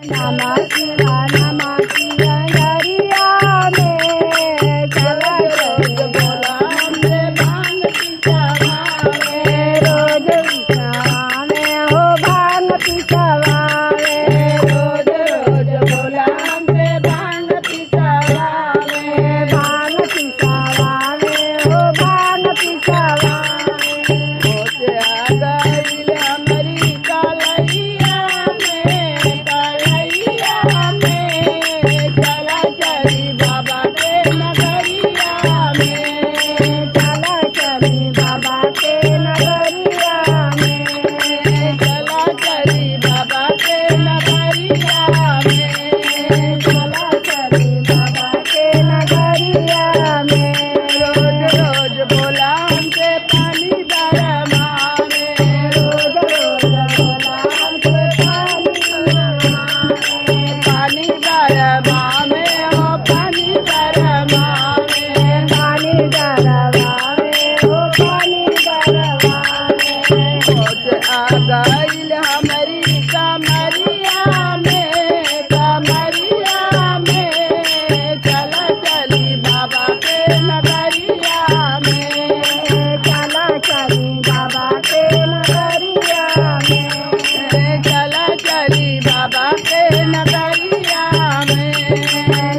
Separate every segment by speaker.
Speaker 1: नमः शिवाय नमः शिवाय हरिया में चला रोज बोला हमसे भांग पिसवावे रोज पिसवावे हो भांग पिसवावे रोज रोज बोला हमसे भांग पिसवावे भांग पिसवावे हो भांग पिसवावे होते आ गईल हमारी कालैया गईल हमारी कमरिया में चला चली बाबा के नगरिया में चला चली बाबा के नगरिया में चला चली बाबा के नगरिया में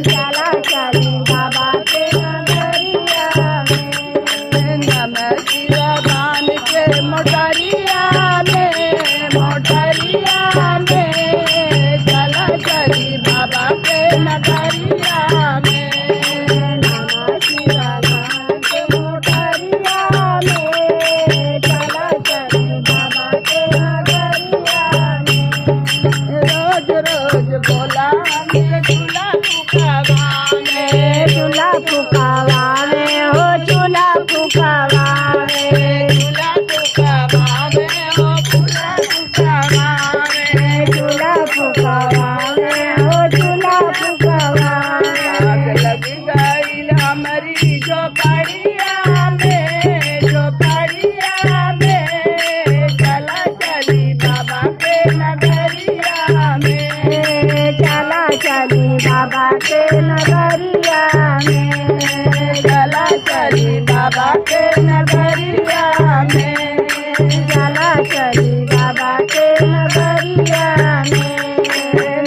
Speaker 1: चला चली बाबा के नगरिया में नमः शिवाय बान के मोटरिया चला चली बाबा के नगरिया में नमः शिवाय के मोटरिया में चला चली बाबा के नगरिया में रोज रोज बोला हमसे चूल्हा फुकावा में चूल्हा फुकावा में हो चूल्हा फुकावा में चूल्हा फुकावा में हो चूल्हा फुकावा में चूल्हा फुकावा में हो चूल्हा फुकावा आग लग गईल हमारी झोपड़िया में चला चली बाबा के नगरिया में चला चली बाबा के नगरिया में चला चली बाबा के नगरिया में चला चली बाबा के नगरिया में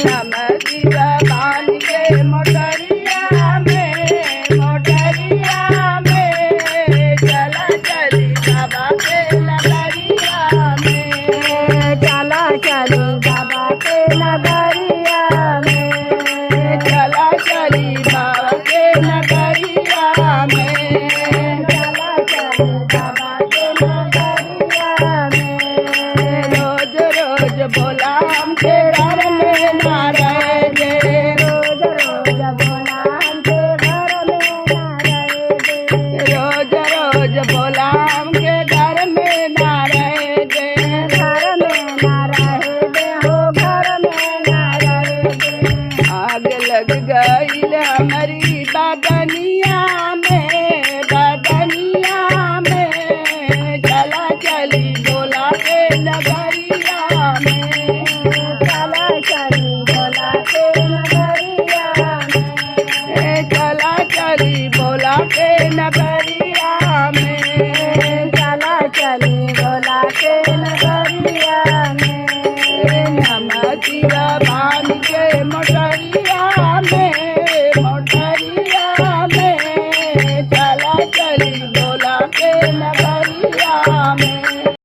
Speaker 1: नमः शिवाय बान के मोटरिया में चला चली बाबा के नगरिया में चला चली बाबा के नगरिया में चला चली बाबा के नगरिया में चला चली बाबा के नगरिया में रोज रोज बोला हमसे घर में ना रहे दे रोज रोज बोला हमसे घर में ना रहे दे रोज रोज बोला हमके घर में ना रहे दे घर में ना रहे दे हो घर में ना रहे दे आग लग गईल हमारी बदनिया में चला चली बोला के नगरिया में चला चली बोला के नगरिया में चला चली बोला के नगरिया में चला चली बोला के नगरिया में नमः शिवाय बान के मोटा